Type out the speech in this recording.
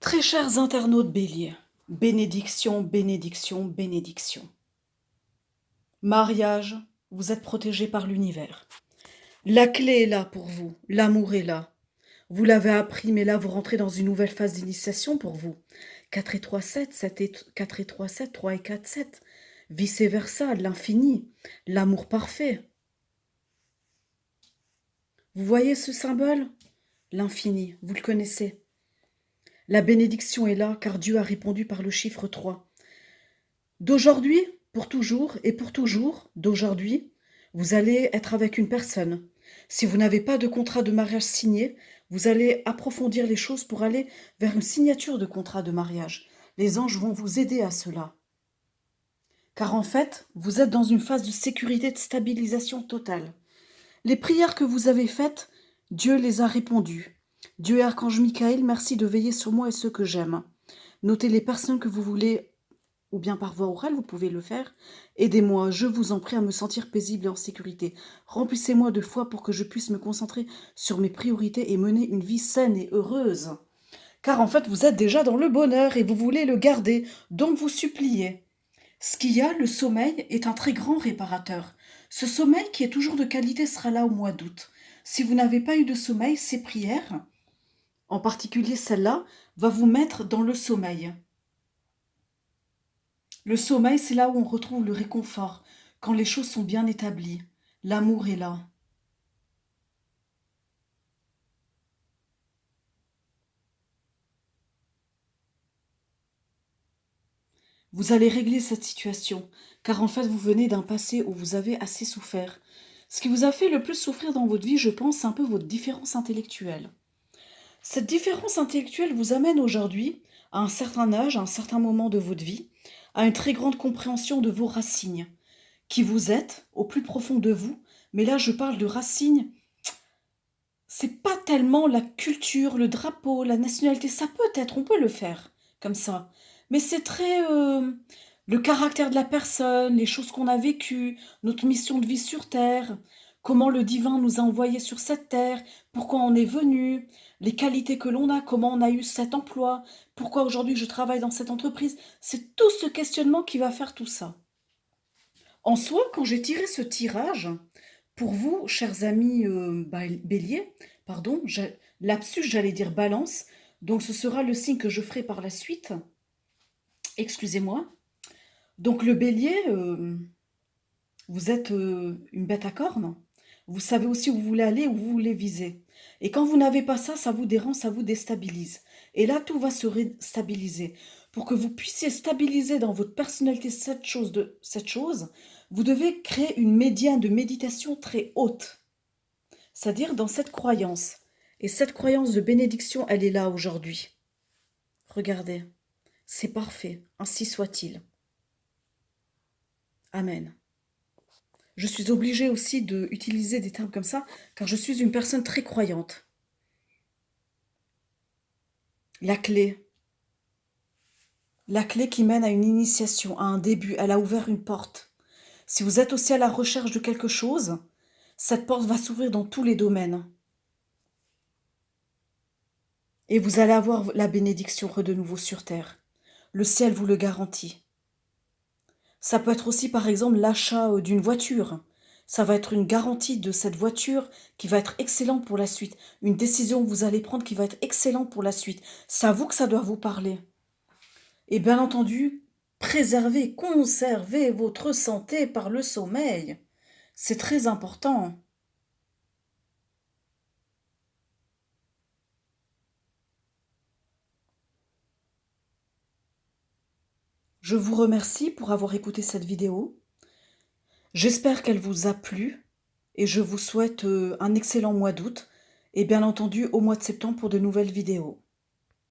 Très chers internautes Bélier, bénédiction, bénédiction, bénédiction. Mariage, vous êtes protégés par l'univers. La clé est là pour vous, l'amour est là. Vous l'avez appris, mais là vous rentrez dans une nouvelle phase d'initiation pour vous. 4 et 3, 7, 7 et 4 et 3, 7, 3 et 4, 7. Vice versa, l'infini, l'amour parfait. Vous voyez ce symbole? L'infini, vous le connaissez. La bénédiction est là, car Dieu a répondu par le chiffre 3. D'aujourd'hui, pour toujours, et pour toujours, d'aujourd'hui, vous allez être avec une personne. Si vous n'avez pas de contrat de mariage signé, vous allez approfondir les choses pour aller vers une signature de contrat de mariage. Les anges vont vous aider à cela. Car en fait, vous êtes dans une phase de sécurité, de stabilisation totale. Les prières que vous avez faites, Dieu les a répondues. Dieu et Archange Michael, merci de veiller sur moi et ceux que j'aime. Notez les personnes que vous voulez, ou bien par voie orale, vous pouvez le faire. Aidez-moi, je vous en prie, à me sentir paisible et en sécurité. Remplissez-moi de foi pour que je puisse me concentrer sur mes priorités et mener une vie saine et heureuse. Car en fait, vous êtes déjà dans le bonheur et vous voulez le garder, donc vous suppliez. Ce qu'il y a, le sommeil, est un très grand réparateur. Ce sommeil qui est toujours de qualité sera là au mois d'août. Si vous n'avez pas eu de sommeil, ces prières, en particulier celle-là, va vous mettre dans le sommeil. Le sommeil, c'est là où on retrouve le réconfort, quand les choses sont bien établies. L'amour est là. Vous allez régler cette situation, car en fait, vous venez d'un passé où vous avez assez souffert. Ce qui vous a fait le plus souffrir dans votre vie, je pense, c'est un peu votre différence intellectuelle. Cette différence intellectuelle vous amène aujourd'hui, à un certain âge, à un certain moment de votre vie, à une très grande compréhension de vos racines, qui vous êtes au plus profond de vous. Mais là, je parle de racines. C'est pas tellement la culture, le drapeau, la nationalité. Ça peut être, on peut le faire comme ça. Mais c'est très le caractère de la personne, les choses qu'on a vécues, notre mission de vie sur Terre, comment le divin nous a envoyés sur cette terre, pourquoi on est venu, les qualités que l'on a, comment on a eu cet emploi, pourquoi aujourd'hui je travaille dans cette entreprise. C'est tout ce questionnement qui va faire tout ça. En soi, quand j'ai tiré ce tirage, pour vous, chers amis bélier, pardon, lapsus, j'allais dire balance, donc ce sera le signe que je ferai par la suite. Excusez-moi. Donc le bélier, vous êtes une bête à cornes. Vous savez aussi où vous voulez aller, où vous voulez viser. Et quand vous n'avez pas ça, ça vous dérange, ça vous déstabilise. Et là, tout va se stabiliser. Pour que vous puissiez stabiliser dans votre personnalité cette chose, vous devez créer une médiane de méditation très haute. C'est-à-dire dans cette croyance. Et cette croyance de bénédiction, elle est là aujourd'hui. Regardez, c'est parfait, ainsi soit-il. Amen. Je suis obligée aussi d'utiliser des termes comme ça, car je suis une personne très croyante. La clé qui mène à une initiation, à un début, elle a ouvert une porte. Si vous êtes aussi à la recherche de quelque chose, cette porte va s'ouvrir dans tous les domaines. Et vous allez avoir la bénédiction de nouveau sur terre. Le ciel vous le garantit. Ça peut être aussi par exemple l'achat d'une voiture. Ça va être une garantie de cette voiture qui va être excellente pour la suite. Une décision que vous allez prendre qui va être excellente pour la suite. C'est à vous que ça doit vous parler. Et bien entendu, préservez, conservez votre santé par le sommeil. C'est très important. Je vous remercie pour avoir écouté cette vidéo. J'espère qu'elle vous a plu et je vous souhaite un excellent mois d'août et bien entendu au mois de septembre pour de nouvelles vidéos.